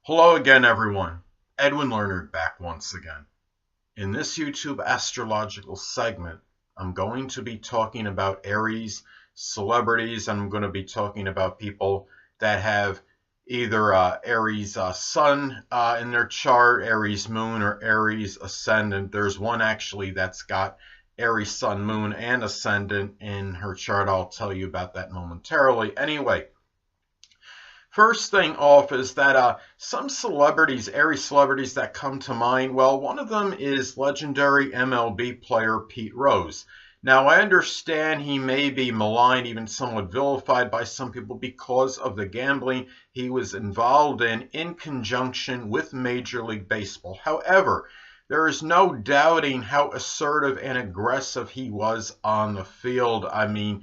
Hello again, everyone. Edwin Learnard back once again. In this YouTube astrological segment, I'm going to be talking about Aries celebrities. I'm going to be talking about people that have either Aries Sun in their chart, Aries Moon, or Aries Ascendant. There's one actually that's got Aries Sun, Moon, and Ascendant in her chart. I'll tell you about that momentarily. Anyway, first thing off is that some celebrities, Aries celebrities that come to mind, well, one of them is legendary MLB player Pete Rose. Now, I understand he may be maligned, even somewhat vilified by some people because of the gambling he was involved in conjunction with Major League Baseball. However, there is no doubting how assertive and aggressive he was on the field. I mean,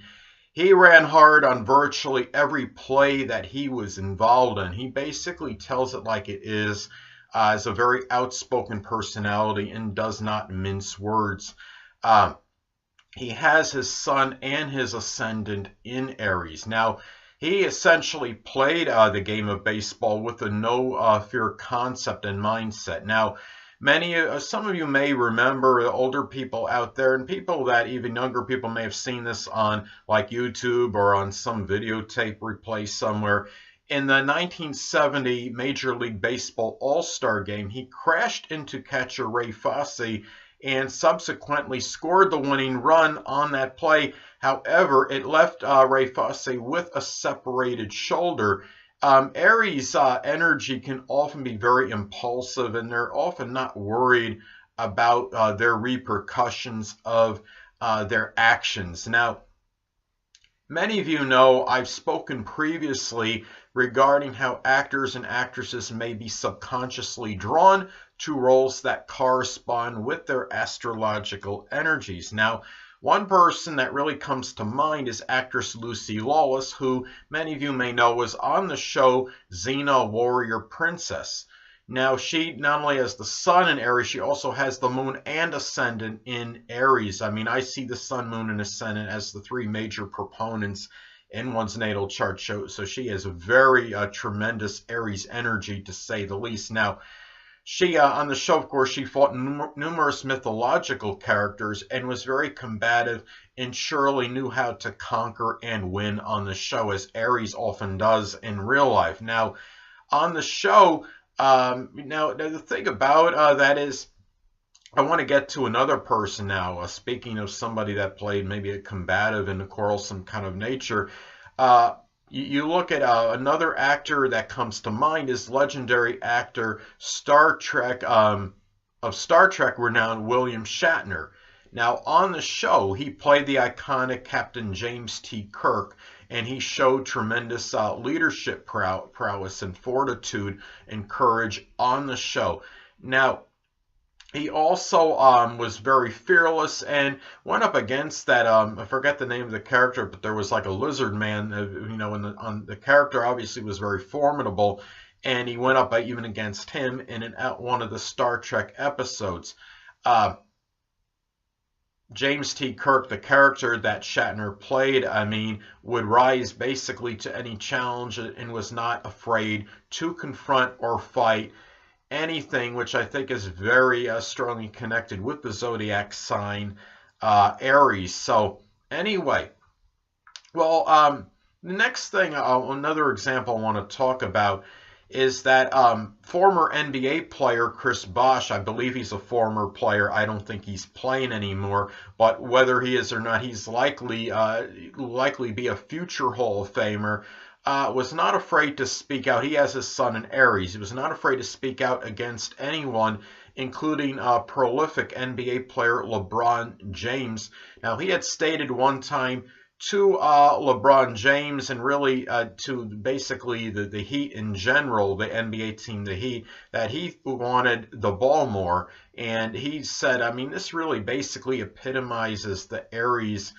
he ran hard on virtually every play that he was involved in. He basically tells it like it is, as a very outspoken personality and does not mince words. He has his sun and his ascendant in Aries. Now, he essentially played the game of baseball with a no-fear concept and mindset. Now, some of you may remember, the older people out there, and people that even younger people may have seen this on like YouTube or on some videotape replay somewhere. In the 1970 Major League Baseball All-Star Game, he crashed into catcher Ray Fosse and subsequently scored the winning run on that play. However, it left Ray Fosse with a separated shoulder. Aries energy can often be very impulsive, and they're often not worried about their repercussions of their actions. Now, many of you know I've spoken previously regarding how actors and actresses may be subconsciously drawn to roles that correspond with their astrological energies. Now, one person that really comes to mind is actress Lucy Lawless, who many of you may know was on the show Xena Warrior Princess. Now, she not only has the sun in Aries, she also has the moon and ascendant in Aries. I mean, I see the sun, moon, and ascendant as the three major proponents in one's natal chart. So she has a very tremendous Aries energy, to say the least. Now, she, on the show, of course, she fought numerous mythological characters and was very combative and surely knew how to conquer and win on the show, as Aries often does in real life. Now, on the show, now the thing about that is, I want to get to another person now. Speaking of somebody that played maybe a combative and a quarrelsome kind of nature, you look at another actor that comes to mind is legendary actor of Star Trek renowned William Shatner. Now, on the show, he played the iconic Captain James T. Kirk, and he showed tremendous leadership prowess and fortitude and courage on the show. Now, he also was very fearless and went up against that, I forget the name of the character, but there was like a lizard man, you know, on the character obviously was very formidable, and he went up even against him in one of the Star Trek episodes. James T. Kirk, the character that Shatner played, I mean, would rise basically to any challenge and was not afraid to confront or fight anything, which I think is very strongly connected with the zodiac sign Aries. So anyway, well, the next thing, another example I want to talk about is that former NBA player Chris Bosh. I believe he's a former player. I don't think he's playing anymore, but whether he is or not, he's likely be a future Hall of Famer. Was not afraid to speak out. He has his sun in Aries. He was not afraid to speak out against anyone, including prolific NBA player LeBron James. Now, he had stated one time to LeBron James and really to basically the Heat in general, the NBA team, the Heat, that he wanted the ball more. And he said, I mean, this really basically epitomizes the Aries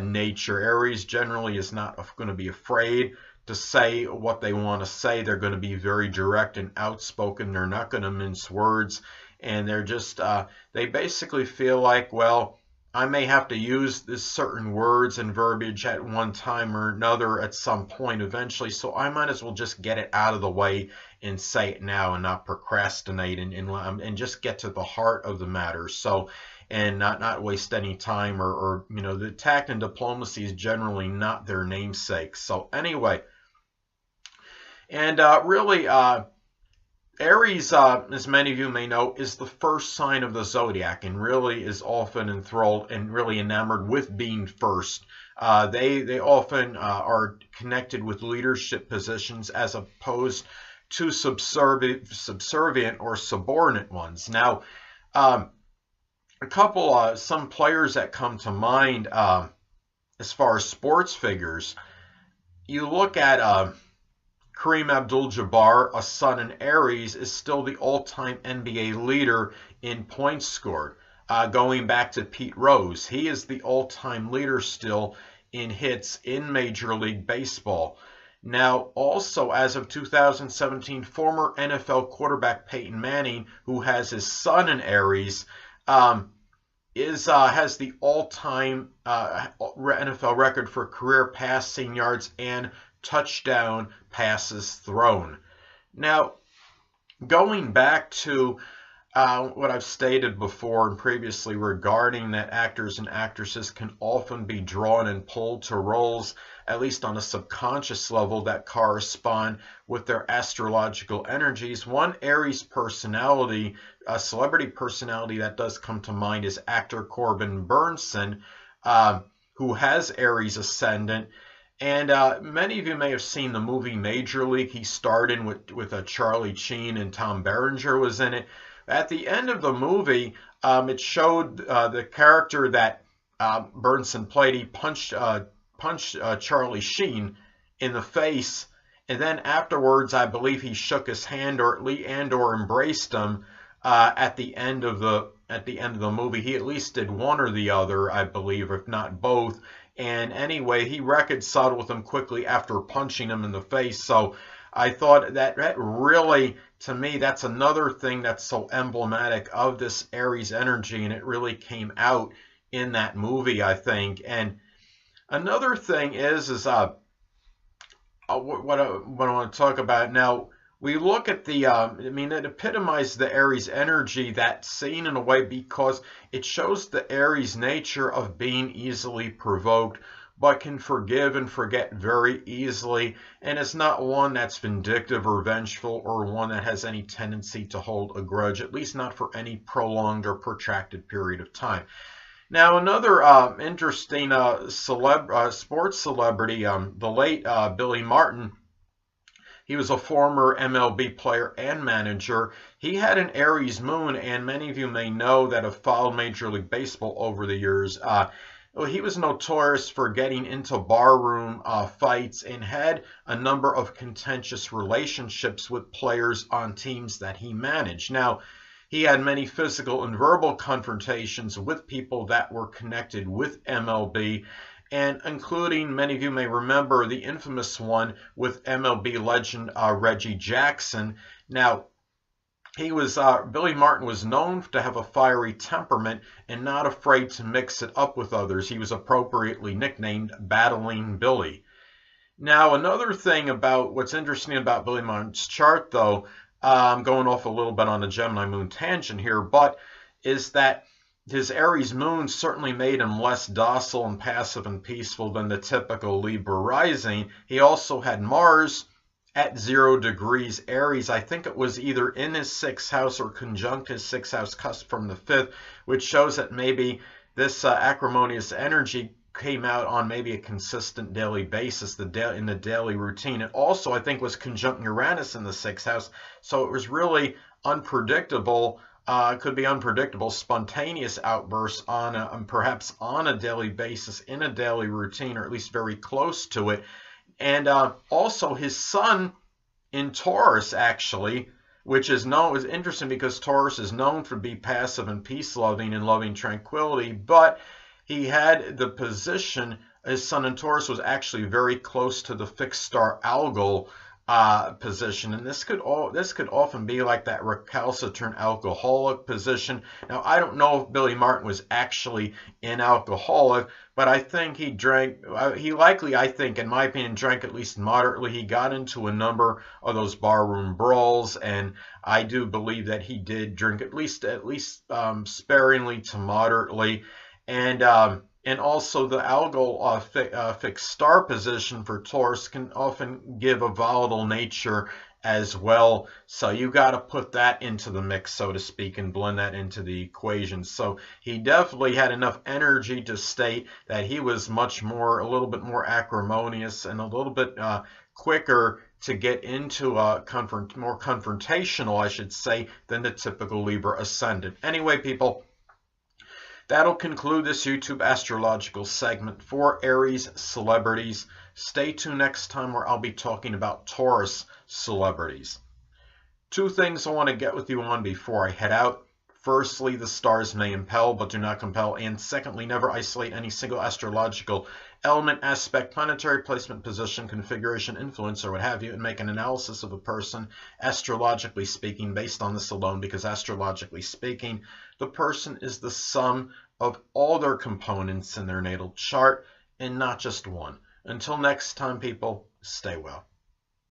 nature. Aries generally is not going to be afraid to say what they want to say. They're going to be very direct and outspoken. They're not going to mince words, and they're just they basically feel like, well, I may have to use this certain words and verbiage at one time or another at some point eventually, so I might as well just get it out of the way and say it now and not procrastinate and just get to the heart of the matter. So, and not waste any time or you know, the tact and diplomacy is generally not their namesake. So anyway, and really, Aries, as many of you may know, is the first sign of the zodiac and really is often enthralled and really enamored with being first. They often are connected with leadership positions as opposed to subservient or subordinate ones. Now, a couple, some players that come to mind as far as sports figures, you look at Kareem Abdul-Jabbar, a Sun in Aries, is still the all-time NBA leader in points scored. Going back to Pete Rose, he is the all-time leader still in hits in Major League Baseball. Now, also as of 2017, former NFL quarterback Peyton Manning, who has his Sun in Aries, has the all-time NFL record for career passing yards and touchdown passes thrown. Now, going back to what I've stated before and previously regarding that actors and actresses can often be drawn and pulled to roles, at least on a subconscious level, that correspond with their astrological energies. One Aries personality, a celebrity personality that does come to mind, is actor Corbin Burnson, who has Aries Ascendant. And many of you may have seen the movie Major League. He starred in with Charlie Sheen, and Tom Berenger was in it. At the end of the movie, it showed the character that Burnson played. He punched Charlie Sheen in the face, and then afterwards, I believe he shook his hand or embraced him at the end of the movie. He at least did one or the other, I believe, if not both. And anyway, he reconciled with him quickly after punching him in the face. So I thought that really, to me, that's another thing that's so emblematic of this Aries energy, and it really came out in that movie, I think. And another thing is what I want to talk about now. We look at the, it epitomizes the Aries energy, that scene, in a way, because it shows the Aries nature of being easily provoked, but can forgive and forget very easily, and it's not one that's vindictive or vengeful or one that has any tendency to hold a grudge, at least not for any prolonged or protracted period of time. Now, another interesting sports celebrity, the late Billy Martin. He was a former MLB player and manager. He had an Aries moon, and many of you may know that have followed Major League Baseball over the years. He was notorious for getting into barroom fights and had a number of contentious relationships with players on teams that he managed. Now, he had many physical and verbal confrontations with people that were connected with MLB, and including, many of you may remember, the infamous one with MLB legend Reggie Jackson. Now, Billy Martin was known to have a fiery temperament and not afraid to mix it up with others. He was appropriately nicknamed Battling Billy. Now, another thing about what's interesting about Billy Martin's chart, though, I'm going off a little bit on a Gemini moon tangent here, but is that his Aries moon certainly made him less docile and passive and peaceful than the typical Libra rising. He also had Mars at 0 degrees Aries. I think it was either in his 6th house or conjunct his 6th house cusp from the 5th, which shows that maybe this acrimonious energy came out on maybe a consistent daily basis in the daily routine. It also, I think, was conjunct Uranus in the 6th house, so it was really unpredictable. Could be unpredictable, spontaneous outbursts perhaps on a daily basis in a daily routine, or at least very close to it. And also his Sun in Taurus, actually, which is interesting because Taurus is known for being passive and peace-loving and loving tranquility, but he had the position, his Sun in Taurus was actually very close to the fixed star Algol, position, and this could often be like that recalcitrant alcoholic position. Now, I don't know if Billy Martin was actually an alcoholic, but I think he drank. He likely, I think, in my opinion, drank at least moderately. He got into a number of those barroom brawls, and I do believe that he did drink at least sparingly to moderately, and also the algal fixed star position for Taurus can often give a volatile nature as well. So you got to put that into the mix, so to speak, and blend that into the equation. So he definitely had enough energy to state that he was a little bit more acrimonious and a little bit quicker to get into more confrontational, I should say, than the typical Libra ascendant. Anyway, people, that'll conclude this YouTube astrological segment for Aries celebrities. Stay tuned next time where I'll be talking about Taurus celebrities. Two things I want to get with you on before I head out. Firstly, the stars may impel but do not compel. And secondly, never isolate any single astrological element, aspect, planetary placement, position, configuration, influence, or what have you, and make an analysis of a person, astrologically speaking, based on this alone, because astrologically speaking, the person is the sum of all their components in their natal chart and not just one. Until next time, people, stay well.